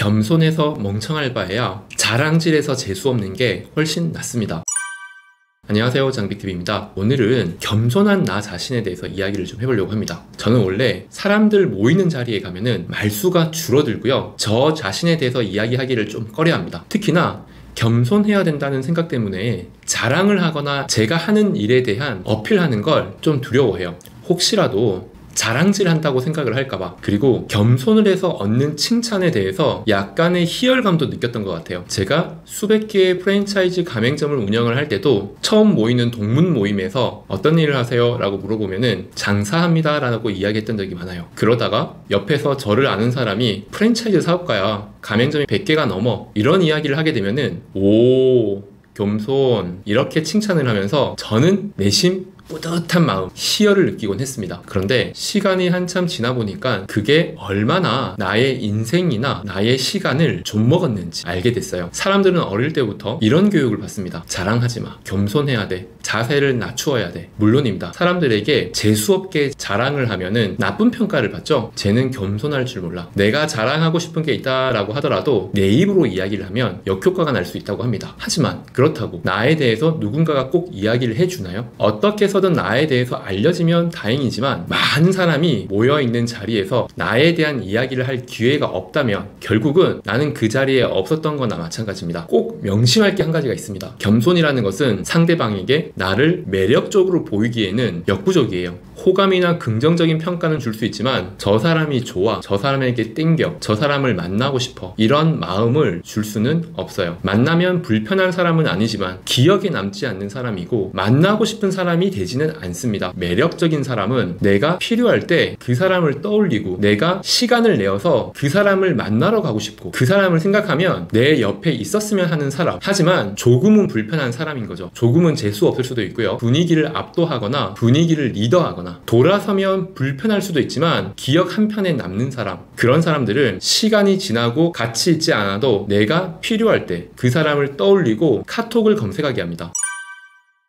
겸손해서 멍청할 바에야 자랑질해서 재수없는 게 훨씬 낫습니다. 안녕하세요, 장비TV입니다. 오늘은 겸손한 나 자신에 대해서 이야기를 좀 해보려고 합니다. 저는 원래 사람들 모이는 자리에 가면은 말수가 줄어들고요, 저 자신에 대해서 이야기하기를 좀 꺼려합니다. 특히나 겸손해야 된다는 생각 때문에 자랑을 하거나 제가 하는 일에 대한 어필하는 걸 좀 두려워해요. 혹시라도 자랑질 한다고 생각을 할까봐. 그리고 겸손을 해서 얻는 칭찬에 대해서 약간의 희열감도 느꼈던 것 같아요. 제가 수백 개의 프랜차이즈 가맹점을 운영을 할 때도 처음 모이는 동문 모임에서 어떤 일을 하세요? 라고 물어보면은 장사합니다 라고 이야기했던 적이 많아요. 그러다가 옆에서 저를 아는 사람이 프랜차이즈 사업가야, 가맹점이 100개가 넘어, 이런 이야기를 하게 되면은 오, 겸손, 이렇게 칭찬을 하면서 저는 내심 뿌듯한 마음, 희열을 느끼곤 했습니다. 그런데 시간이 한참 지나 보니까 그게 얼마나 나의 인생이나 나의 시간을 좀먹었는지 알게 됐어요. 사람들은 어릴 때부터 이런 교육을 받습니다. 자랑하지 마, 겸손해야 돼, 자세를 낮추어야 돼. 물론입니다. 사람들에게 재수없게 자랑을 하면은 나쁜 평가를 받죠. 쟤는 겸손할 줄 몰라, 내가 자랑하고 싶은 게 있다라고 하더라도 내 입으로 이야기를 하면 역효과가 날 수 있다고 합니다. 하지만 그렇다고 나에 대해서 누군가가 꼭 이야기를 해주나요? 어떻게 해서든 나에 대해서 알려지면 다행이지만, 많은 사람이 모여있는 자리에서 나에 대한 이야기를 할 기회가 없다면 결국은 나는 그 자리에 없었던 거나 마찬가지입니다. 꼭 명심할 게 한 가지가 있습니다. 겸손이라는 것은 상대방에게 나를 매력적으로 보이기에는 역부족이에요. 호감이나 긍정적인 평가는 줄 수 있지만 저 사람이 좋아, 저 사람에게 땡겨, 저 사람을 만나고 싶어, 이런 마음을 줄 수는 없어요. 만나면 불편한 사람은 아니지만 기억에 남지 않는 사람이고, 만나고 싶은 사람이 되지는 않습니다. 매력적인 사람은 내가 필요할 때 그 사람을 떠올리고 내가 시간을 내어서 그 사람을 만나러 가고 싶고 그 사람을 생각하면 내 옆에 있었으면 하는 사람. 하지만 조금은 불편한 사람인 거죠. 조금은 재수 없을 수도 있고요, 분위기를 압도하거나 분위기를 리더하거나 돌아서면 불편할 수도 있지만 기억 한편에 남는 사람. 그런 사람들은 시간이 지나고 같이 있지 않아도 내가 필요할 때 그 사람을 떠올리고 카톡을 검색하게 합니다.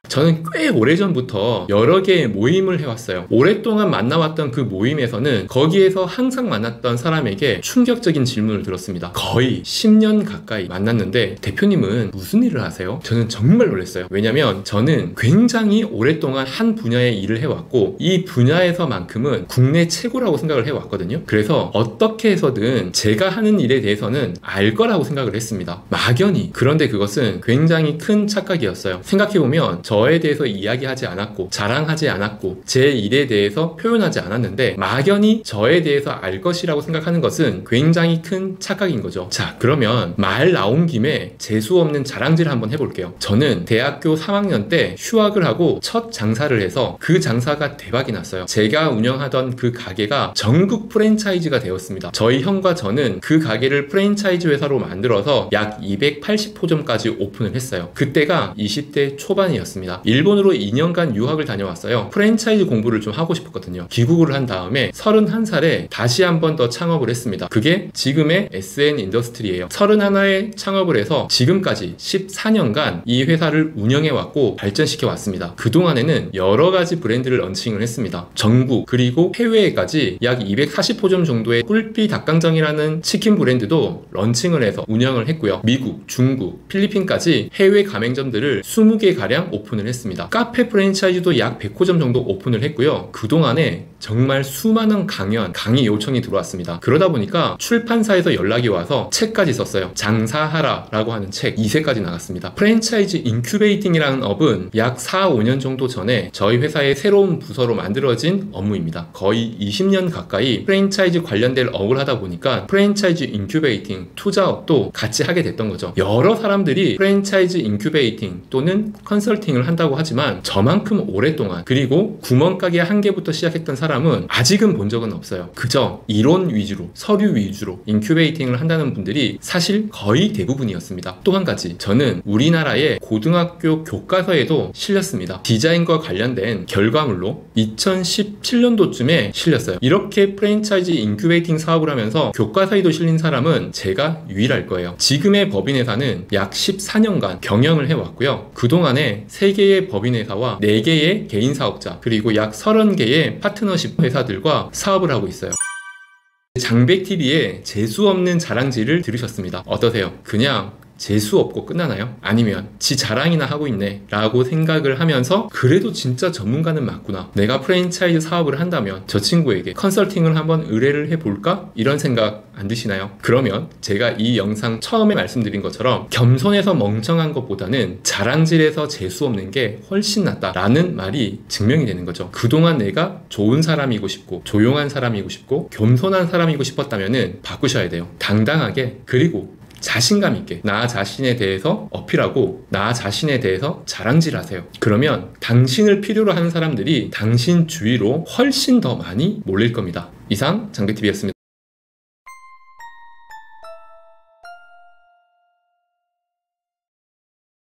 저는 꽤 오래전부터 여러 개의 모임을 해왔어요. 오랫동안 만나왔던 그 모임에서는 거기에서 항상 만났던 사람에게 충격적인 질문을 들었습니다. 거의 10년 가까이 만났는데 대표님은 무슨 일을 하세요? 저는 정말 놀랐어요. 왜냐면 저는 굉장히 오랫동안 한 분야의 일을 해왔고 이 분야에서만큼은 국내 최고라고 생각을 해왔거든요. 그래서 어떻게 해서든 제가 하는 일에 대해서는 알 거라고 생각을 했습니다. 막연히. 그런데 그것은 굉장히 큰 착각이었어요. 생각해보면 저에 대해서 이야기하지 않았고 자랑하지 않았고 제 일에 대해서 표현하지 않았는데 막연히 저에 대해서 알 것이라고 생각하는 것은 굉장히 큰 착각인 거죠. 자, 그러면 말 나온 김에 재수없는 자랑질 한번 해볼게요. 저는 대학교 3학년 때 휴학을 하고 첫 장사를 해서 그 장사가 대박이 났어요. 제가 운영하던 그 가게가 전국 프랜차이즈가 되었습니다. 저희 형과 저는 그 가게를 프랜차이즈 회사로 만들어서 약 280호점까지 오픈을 했어요. 그때가 20대 초반이었습니다. 일본으로 2년간 유학을 다녀왔어요. 프랜차이즈 공부를 좀 하고 싶었거든요. 귀국을 한 다음에 31살에 다시 한 번 더 창업을 했습니다. 그게 지금의 SN인더스트리예요. 31에 창업을 해서 지금까지 14년간 이 회사를 운영해왔고 발전시켜왔습니다. 그동안에는 여러 가지 브랜드를 런칭을 했습니다. 전국 그리고 해외에까지 약 240호점 정도의 꿀비 닭강정이라는 치킨 브랜드도 런칭을 해서 운영을 했고요. 미국, 중국, 필리핀까지 해외 가맹점들을 20개 가량 오픈을 했습니다. 카페 프랜차이즈도 약 100호점 정도 오픈을 했고요. 그동안에 정말 수많은 강의 요청이 들어왔습니다. 그러다 보니까 출판사에서 연락이 와서 책까지 썼어요. 장사하라 라고 하는 책 2세까지 나갔습니다. 프랜차이즈 인큐베이팅이라는 업은 약 4, 5년 정도 전에 저희 회사의 새로운 부서로 만들어진 업무입니다. 거의 20년 가까이 프랜차이즈 관련된 업을 하다 보니까 프랜차이즈 인큐베이팅 투자업도 같이 하게 됐던 거죠. 여러 사람들이 프랜차이즈 인큐베이팅 또는 컨설팅을 한다고 하지만 저만큼 오랫동안, 그리고 구멍가게 한 개부터 시작했던 사람은 아직은 본 적은 없어요. 그저 이론 위주로, 서류 위주로 인큐베이팅을 한다는 분들이 사실 거의 대부분이었습니다. 또 한 가지, 저는 우리나라의 고등학교 교과서에도 실렸습니다. 디자인과 관련된 결과물로 2017년도쯤에 실렸어요. 이렇게 프랜차이즈 인큐베이팅 사업을 하면서 교과서에도 실린 사람은 제가 유일할 거예요. 지금의 법인회사는 약 14년간 경영을 해왔고요. 그동안에 3개의 법인회사와 4개의 개인 사업자, 그리고 약 30개의 파트너십 회사들과 사업을 하고 있어요. 장백TV의 재수없는 자랑질을 들으셨습니다. 어떠세요? 그냥 재수 없고 끝나나요? 아니면 지 자랑이나 하고 있네 라고 생각을 하면서 그래도 진짜 전문가는 맞구나, 내가 프랜차이즈 사업을 한다면 저 친구에게 컨설팅을 한번 의뢰를 해볼까? 이런 생각 안 드시나요? 그러면 제가 이 영상 처음에 말씀드린 것처럼 겸손해서 멍청한 것보다는 자랑질에서 재수 없는 게 훨씬 낫다라는 말이 증명이 되는 거죠. 그동안 내가 좋은 사람이고 싶고 조용한 사람이고 싶고 겸손한 사람이고 싶었다면은 바꾸셔야 돼요. 당당하게, 그리고 자신감 있게 나 자신에 대해서 어필하고 나 자신에 대해서 자랑질하세요. 그러면 당신을 필요로 하는 사람들이 당신 주위로 훨씬 더 많이 몰릴 겁니다. 이상 장백TV였습니다.